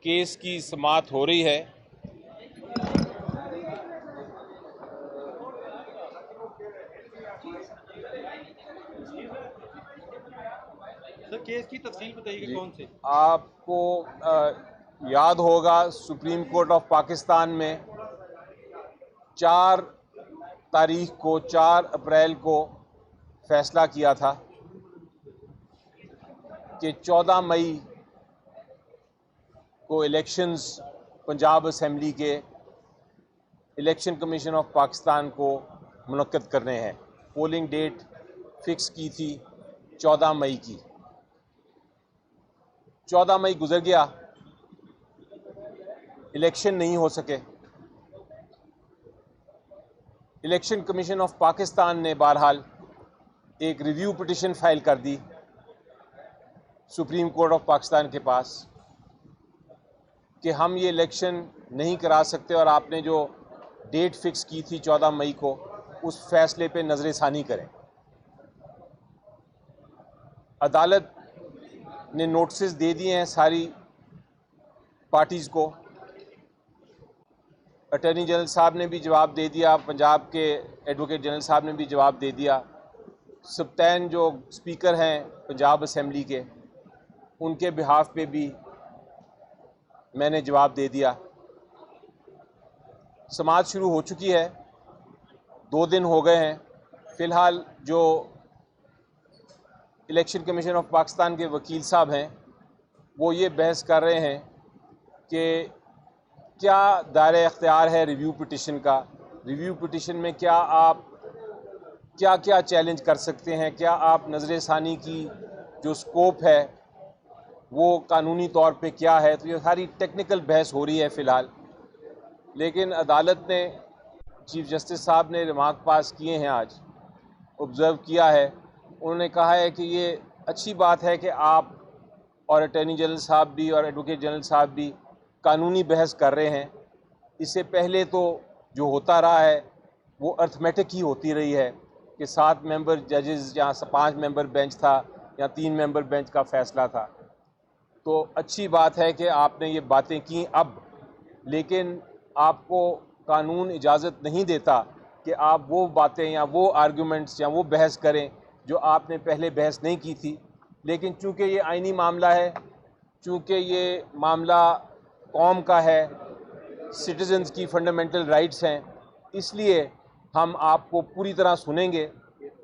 Case की समाअत हो रही है। सर, केस की तफसील बताइए कौन से? आपको याद होगा सुप्रीम कोर्ट ऑफ पाकिस्तान में 4 तारीख को 4 अप्रैल को फैसला किया था कि 14 मई को इलेक्शंस पंजाब असेंबली के इलेक्शन कमीशन ऑफ पाकिस्तान को मुनक्किद करने हैं। पोलिंग डेट फिक्स की थी 14 मई की। 14 मई गुजर गया, इलेक्शन नहीं हो सके। इलेक्शन कमीशन ऑफ पाकिस्तान ने बहरहाल एक रिव्यू पिटिशन फाइल कर दी सुप्रीम कोर्ट ऑफ पाकिस्तान के पास कि हम ये इलेक्शन नहीं करा सकते और आपने जो डेट फिक्स की थी 14 मई को, उस फैसले पे नज़र-ए-सानी करें। अदालत ने नोटिस दे दिए हैं सारी पार्टीज़ को। अटॉर्नी जनरल साहब ने भी जवाब दे दिया, पंजाब के एडवोकेट जनरल साहब ने भी जवाब दे दिया, सब्तैन जो स्पीकर हैं पंजाब असेंबली के, उनके बिहाफ पे भी मैंने जवाब दे दिया। समाअत शुरू हो चुकी है, 2 दिन हो गए हैं। फ़िलहाल जो इलेक्शन कमीशन ऑफ पाकिस्तान के वकील साहब हैं, वो ये बहस कर रहे हैं कि क्या दायरे इख्तियार है रिव्यू पिटिशन का, रिव्यू पिटिशन में क्या आप क्या चैलेंज कर सकते हैं, क्या आप नज़र-ए-सानी की जो स्कोप है वो कानूनी तौर पे क्या है। तो ये सारी टेक्निकल बहस हो रही है फ़िलहाल। लेकिन अदालत ने, चीफ जस्टिस साहब ने रिमार्क पास किए हैं, आज ऑब्ज़र्व किया है। उन्होंने कहा है कि ये अच्छी बात है कि आप और अटॉर्नी जनरल साहब भी और एडवोकेट जनरल साहब भी कानूनी बहस कर रहे हैं। इससे पहले तो जो होता रहा है वो अर्थमेटिक ही होती रही है कि 7 मेंबर जजेस जहाँ 5 मेंबर बेंच था या 3 मेंबर बेंच का फ़ैसला था। तो अच्छी बात है कि आपने ये बातें की अब, लेकिन आपको कानून इजाज़त नहीं देता कि आप वो बातें या वो आर्गूमेंट्स या वो बहस करें जो आपने पहले बहस नहीं की थी। लेकिन चूँकि ये आइनी मामला है, चूँकि ये मामला कौम का है, सिटीज़न्स की फंडामेंटल राइट्स हैं, इसलिए हम आपको पूरी तरह सुनेंगे।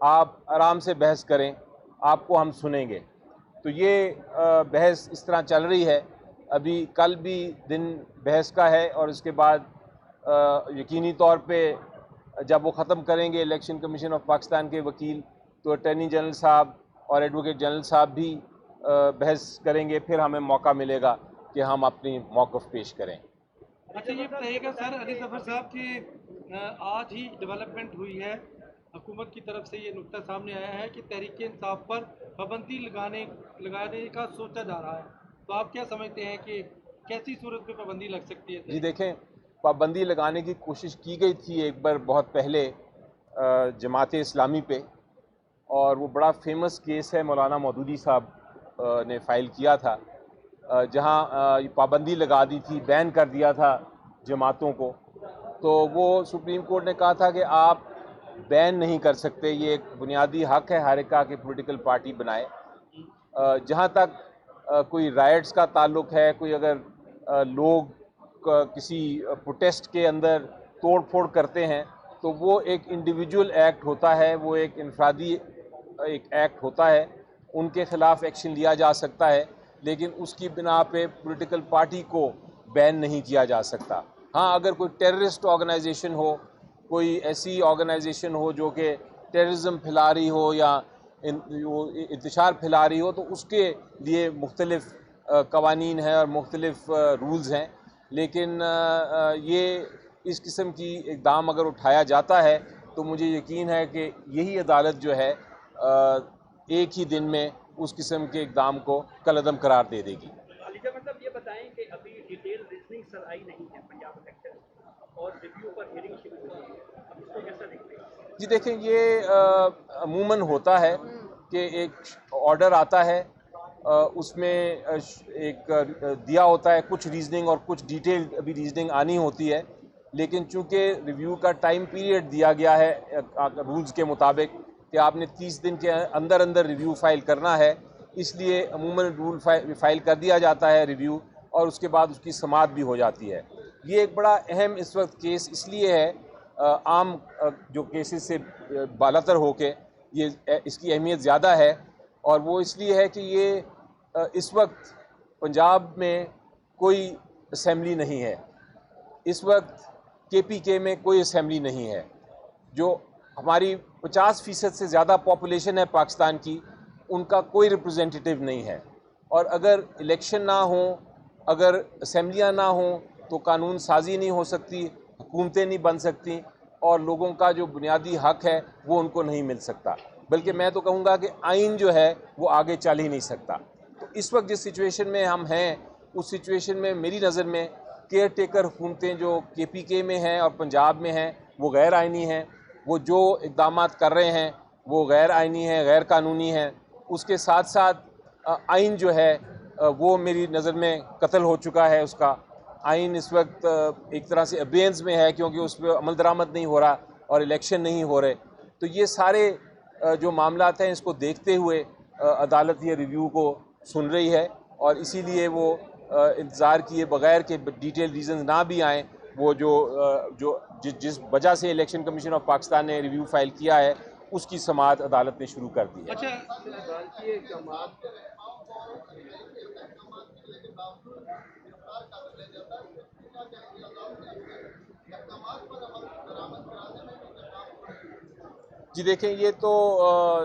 आप आराम से बहस करें, आपको हम सुनेंगे। तो ये बहस इस तरह चल रही है। अभी कल भी दिन बहस का है और उसके बाद यकीनी तौर पे जब वो ख़त्म करेंगे इलेक्शन कमीशन ऑफ पाकिस्तान के वकील, तो अटॉर्नी जनरल साहब और एडवोकेट जनरल साहब भी बहस करेंगे। फिर हमें मौका मिलेगा कि हम अपनी मौक़िफ़ पेश करें। अच्छा, ये बताइएगा सर, अली ज़फ़र साहब की आज ही डेवलपमेंट हुई है। हुकूमत की तरफ से ये नुक्ता सामने आया है कि तहरीक इंसाफ पर पाबंदी लगाने का सोचा जा रहा है। तो आप क्या समझते हैं कि कैसी सूरत में पाबंदी लग सकती है? जी देखें, पाबंदी लगाने की कोशिश की गई थी एक बार बहुत पहले जमात इस्लामी पे, और वो बड़ा फेमस केस है, मौलाना मौदूदी साहब ने फ़ाइल किया था, जहां पाबंदी लगा दी थी, बैन कर दिया था जमातों को। तो वो सुप्रीम कोर्ट ने कहा था कि आप बैन नहीं कर सकते, ये एक बुनियादी हक़ है हर एक का कि पॉलिटिकल पार्टी बनाए। जहाँ तक कोई राइट्स का ताल्लुक़ है, कोई अगर लोग किसी प्रोटेस्ट के अंदर तोड़ फोड़ करते हैं, तो वो एक इंडिविजुअल एक्ट होता है, वो एक इनफरादी एक एक्ट होता है, उनके ख़िलाफ़ एक्शन लिया जा सकता है, लेकिन उसकी बिना पे पॉलिटिकल पार्टी को बैन नहीं किया जा सकता। हाँ, अगर कोई टेररिस्ट ऑर्गेनाइजेशन हो, कोई ऐसी ऑर्गेनाइजेशन हो जो कि टेररिज्म फैला रही हो या इंतशार फैला रही हो, तो उसके लिए मुख्तलिफ कवानीन हैं और मुख्तलिफ रूल्स हैं। लेकिन ये इस किस्म की इक़दाम अगर उठाया जाता है तो मुझे यकीन है कि यही अदालत जो है एक ही दिन में उस किस्म के इक़दाम को कलअदम करार दे देगी। मतलब ये बताएं कि अभी डिटेल रीजनिंग सर आई नहीं है पंजाब इलेक्शन और रिव्यू पर हियरिंग शुरू हुई है, अब इसको कैसा देखते हैं? जी देखें, ये अमूमन होता है कि एक ऑर्डर आता है, उसमें एक दिया होता है कुछ रीजनिंग और कुछ डिटेल्ड अभी रीजनिंग आनी होती है, लेकिन चूंकि रिव्यू का टाइम पीरियड दिया गया है रूल्स के मुताबिक कि आपने 30 दिन के अंदर अंदर रिव्यू फाइल करना है, इसलिए अमूमन रूल फाइल कर दिया जाता है रिव्यू और उसके बाद उसकी समाअत भी हो जाती है। ये एक बड़ा अहम इस वक्त केस इसलिए है, आम जो केसेस से बालातर होके ये इसकी अहमियत ज़्यादा है, और वो इसलिए है कि ये इस वक्त पंजाब में कोई असम्बली नहीं है, इस वक्त KPK में कोई असम्बली नहीं है। जो हमारी 50% से ज़्यादा पॉपुलेशन है पाकिस्तान की, उनका कोई रिप्रेजेंटेटिव नहीं है, और अगर इलेक्शन ना हो, अगर असम्बलियाँ ना हो, तो कानून साजी नहीं हो सकती, हुकूमतें नहीं बन सकती, और लोगों का जो बुनियादी हक है वो उनको नहीं मिल सकता। बल्कि मैं तो कहूँगा कि आइन जो है वो आगे चल ही नहीं सकता। तो इस वक्त जिस सिचुएशन में हम हैं, उस सिचुएशन में मेरी नज़र में केयर टेकर हुकूमतें जो KPK में हैं और पंजाब में हैं वो गैर आइनी हैं। वो जो इक़दाम कर रहे हैं वो गैर आइनी हैं, गैर कानूनी हैं। उसके साथ साथ आइन जो है वो मेरी नज़र में कत्ल हो चुका है। उसका आइन इस वक्त एक तरह से अबेंस में है, क्योंकि उस पर अमल दरामद नहीं हो रहा और इलेक्शन नहीं हो रहे। तो ये सारे जो मामलात हैं, इसको देखते हुए अदालत ये रिव्यू को सुन रही है, और इसीलिए वो इंतज़ार किए बगैर के डिटेल रीज़न ना भी आएँ, वो जिस वजह से इलेक्शन कमीशन ऑफ पाकिस्तान ने रिव्यू फाइल किया है उसकी समाअत अदालत ने शुरू कर दी है। अच्छा, जी देखें, ये तो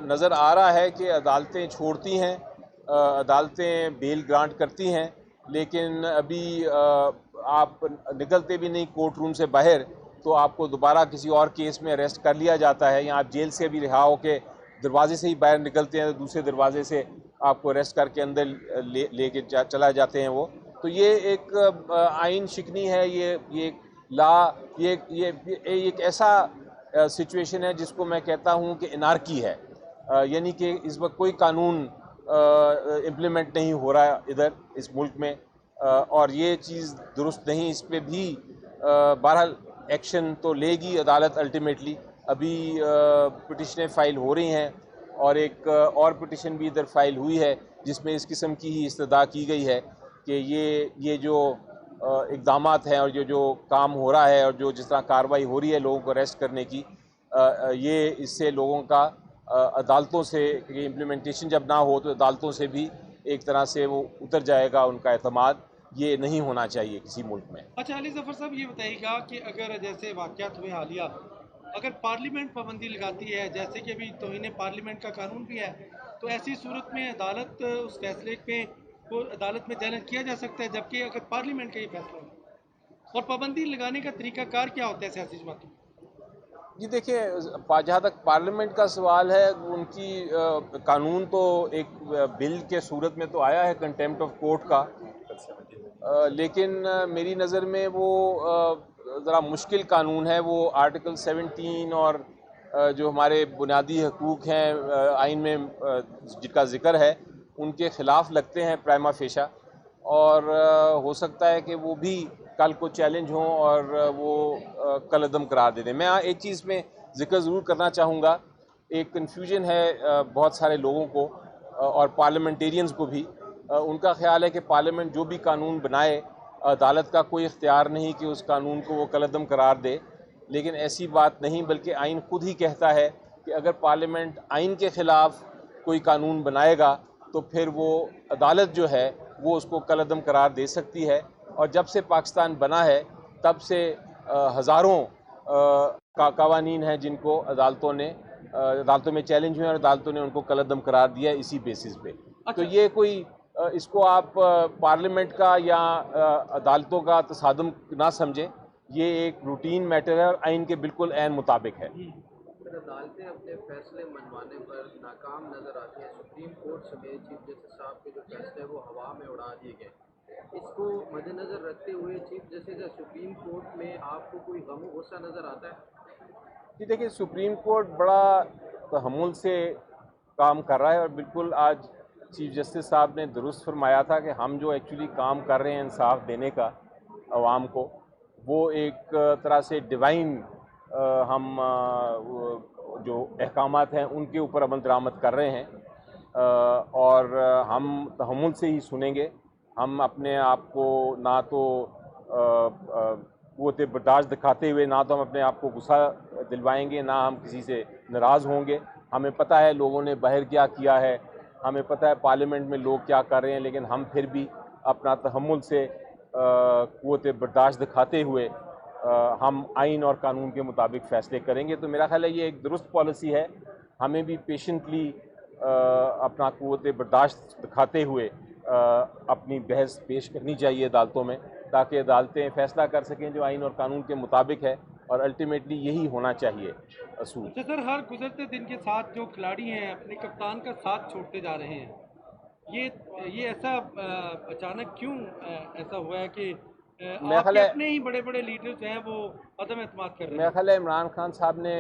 नज़र आ रहा है कि अदालतें छोड़ती हैं, अदालतें बेल ग्रांट करती हैं, लेकिन अभी आप निकलते भी नहीं कोर्ट रूम से बाहर तो आपको दोबारा किसी और केस में अरेस्ट कर लिया जाता है, या आप जेल से भी रिहा होकर दरवाजे से ही बाहर निकलते हैं तो दूसरे दरवाजे से आपको अरेस्ट करके अंदर लेके चला जाते हैं वो। तो ये एक आइन शिकनी है, ये एक ला, ये एक ऐसा सिचुएशन है जिसको मैं कहता हूँ कि एनार्की है, यानी कि इस वक्त कोई कानून इम्प्लीमेंट नहीं हो रहा इधर इस मुल्क में, और ये चीज़ दुरुस्त नहीं। इस पर भी बहरहाल एक्शन तो लेगी अदालत अल्टीमेटली। अभी पिटिशनें फ़ाइल हो रही हैं, और एक और पिटिशन भी इधर फाइल हुई है जिसमें इस किस्म की ही इस्तदा की गई है कि ये जो इक़दामात हैं और जो काम हो रहा है और जो जिस तरह कार्रवाई हो रही है लोगों को अरेस्ट करने की, ये इससे लोगों का अदालतों से इम्प्लीमेंटेशन जब ना हो तो अदालतों से भी एक तरह से वो उतर जाएगा उनका एतमाद। ये नहीं होना चाहिए किसी मुल्क में। अच्छा अली ज़फ़र साहब, ये बताइएगा कि अगर जैसे वाक़यात हुए हालिया, अगर पार्लियामेंट पाबंदी लगाती है, जैसे कि अभी तौहीन पार्लियामेंट का कानून भी है, तो ऐसी सूरत में अदालत उस फैसले पे को अदालत में चैलेंज किया जा सकता है, जबकि अगर पार्लियामेंट का ये फैसला हो। और पाबंदी लगाने का तरीकाकार क्या होता है सियासी जमातों में? जी देखिए, जहाँ तक पार्लियामेंट का सवाल है, उनकी कानून तो एक बिल के सूरत में तो आया है कंटेम्प्ट ऑफ कोर्ट का, लेकिन मेरी नज़र में वो ज़रा मुश्किल कानून है। वो आर्टिकल 17 और जो हमारे बुनियादी हकूक़ हैं आइन में जिनका ज़िक्र है, उनके ख़िलाफ़ लगते हैं प्राइमा फेशा, और हो सकता है कि वो भी कल को चैलेंज हों और वो कलअदम करार दे दें। मैं एक चीज़ में ज़िक्र ज़रूर करना चाहूँगा, एक कन्फ्यूजन है बहुत सारे लोगों को और पार्लियामेंटेरियंस को भी। उनका ख्याल है कि पार्लियामेंट जो भी कानून बनाए, अदालत का कोई इख्तियार नहीं कि उस कानून को वो कलअदम करार दे, लेकिन ऐसी बात नहीं, बल्कि आइन खुद ही कहता है कि अगर पार्लियामेंट आइन के ख़िलाफ़ कोई कानून बनाएगा तो फिर वो अदालत जो है वो उसको कलअदम करार दे सकती है। और जब से पाकिस्तान बना है तब से हज़ारों कावानीन हैं जिनको अदालतों में चैलेंज हुए और अदालतों ने उनको कलअदम करार दिया इसी बेसिस पे। तो ये कोई इसको आप पार्लियामेंट का या अदालतों का तसादम ना समझें, ये एक रूटीन मैटर है और आइन के बिल्कुल ऐन मुताबिक है। अदालतें अपने फैसले मनवाने पर नाकाम नजर आती हैं। सुप्रीम कोर्ट समेत चीफ जस्टिस साहब के जो फैसले वो हवा में उड़ा दिए गए। इसको मद्देनजर रखते हुए चीफ जस्टिस या सुप्रीम कोर्ट में आपको कोई गम गुस्सा नजर आता है? जी देखिए, सुप्रीम कोर्ट बड़ा तहम्मुल से काम कर रहा है और बिल्कुल आज चीफ जस्टिस साहब ने दुरुस्त फरमाया था कि हम जो एक्चुअली काम कर रहे हैं इंसाफ देने का आवाम को, वो एक तरह से डिवाइन हम जो अहकामात हैं उनके ऊपर अमल दरामद कर रहे हैं और हम तहम्मुल से ही सुनेंगे। हम अपने आप को ना तो क़ुव्वत बर्दाश्त दिखाते हुए ना तो हम अपने आप को गुस्सा दिलवाएंगे, ना हम किसी से नाराज़ होंगे। हमें पता है लोगों ने बाहर क्या किया है, हमें पता है पार्लियामेंट में लोग क्या कर रहे हैं, लेकिन हम फिर भी अपना तहम्मुल से क़ुव्वत बर्दाश्त दिखाते हुए हम आइन और कानून के मुताबिक फ़ैसले करेंगे। तो मेरा ख़्याल है ये एक दुरुस्त पॉलिसी है। हमें भी पेशेंटली अपना क़ुव्वत बर्दाश्त दिखाते हुए अपनी बहस पेश करनी चाहिए अदालतों में, ताकि अदालतें फ़ैसला कर सकें जो आइन और कानून के मुताबिक है, और अल्टीमेटली यही होना चाहिए असूल। अच्छा सर, हर गुजरते दिन के साथ जो खिलाड़ी हैं अपने कप्तान का साथ छोड़ते जा रहे हैं, ये ऐसा अचानक क्यों ऐसा हुआ है कि आपके अपने ही बड़े बड़े लीडर्स हैं वो अदम एतमाद कर रहे हैं? मेरा ख्याल है इमरान खान साहब ने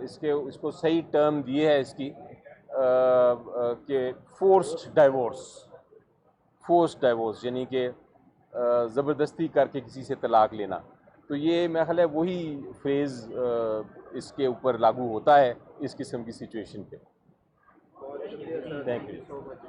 इसको सही टर्म दिए है इसकी कि फोर्स्ड डाइवोर्स यानी कि ज़बरदस्ती करके किसी से तलाक लेना। तो ये मेरा ख्याल है वही फ्रेज़ इसके ऊपर लागू होता है इस किस्म की सिचुएशन पे। बहुत शुक्रिया sir, thank you. So much.